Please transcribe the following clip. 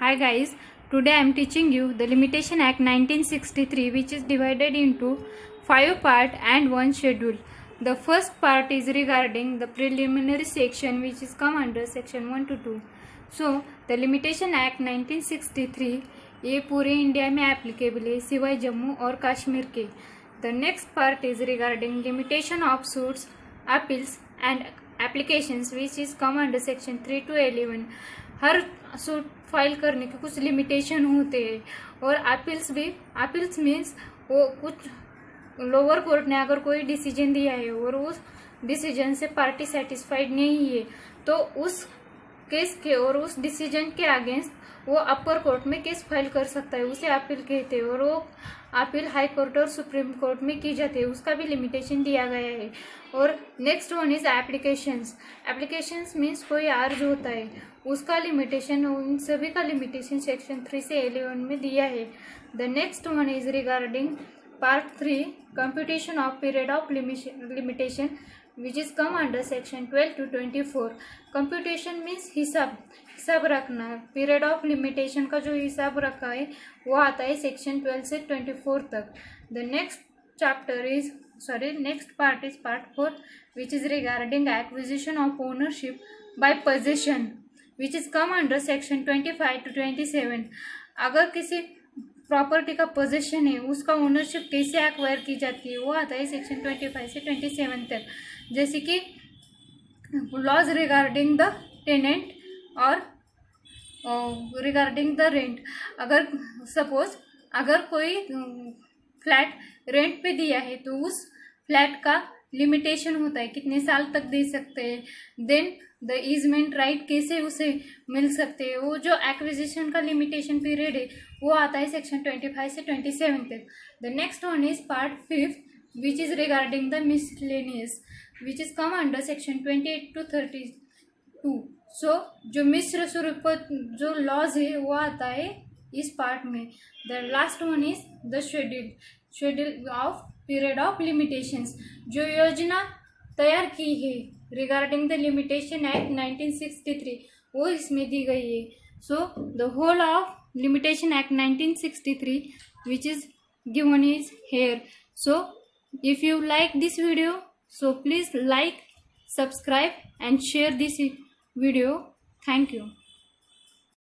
Hi guys, today I am teaching you the Limitation Act 1963, which is divided into 5 parts and 1 schedule. The first part is regarding the preliminary section, which is come under section 1 to 2. So the Limitation Act 1963 ये पूरे India में applicable है सिवाय जम्मू और कश्मीर के. The next part is regarding limitation of suits, appeals and applications, which is come under section 3 to 11. Her suit file करने के कुछ लिमिटेशन होते हैं और अपील्स मीन्स वो कुछ लोअर कोर्ट ने अगर कोई डिसीजन दिया है और उस डिसीजन से पार्टी सेटिस्फाइड नहीं है तो उस केस के और उस डिसीजन के अगेंस्ट वो अपर कोर्ट में केस फाइल कर सकता है, उसे अपील कहते हैं. और वो अपील हाई कोर्ट और सुप्रीम कोर्ट में की जाती है, उसका भी लिमिटेशन दिया गया है. और next one is applications means कोई अर्ज होता है, उसका लिमिटेशन, उन सभी का लिमिटेशन सेक्शन 3 से 11 में दिया है. The next one is regarding part 3 computation of period of limitation, which is come under section 12 to 24. Computation means हिसाब रखना. पीरियड ऑफ लिमिटेशन का जो हिसाब रखा है वो आता है सेक्शन 12 से 24 तक. The next part is part 4, which is regarding acquisition of ownership by possession, which is come under section 25 to 27. अगर किसी प्रॉपर्टी का पोजेशन है उसका ओनरशिप कैसे एक्वायर की जाती है वो आता है सेक्शन 25 से 27 तक. जैसे कि लॉज रिगार्डिंग द टेनेंट और रिगार्डिंग द रेंट. अगर सपोज अगर कोई फ्लैट रेंट पे दिया है तो उस फ्लैट का लिमिटेशन होता है कितने साल तक दे सकते हैं. देन द ईजमेंट राइट कैसे उसे मिल सकते हैं, वो जो एक्विजिशन का लिमिटेशन पीरियड है वो आता है सेक्शन 25 से 27 तक. The next one is part 5, which is regarding the miscellaneous, which is come under section 28 to 32. So जो मिश्र स्वरूप जो लॉज है वो आता है इस पार्ट में. The last one is the schedule of period of limitations. जो योजना तैयार की है रिगार्डिंग द लिमिटेशन एक्ट 1963 वो इसमें दी गई है. So the whole of limitation act 1963 which is given is here. So if you like this video, so please like, subscribe and share this video. Thank you.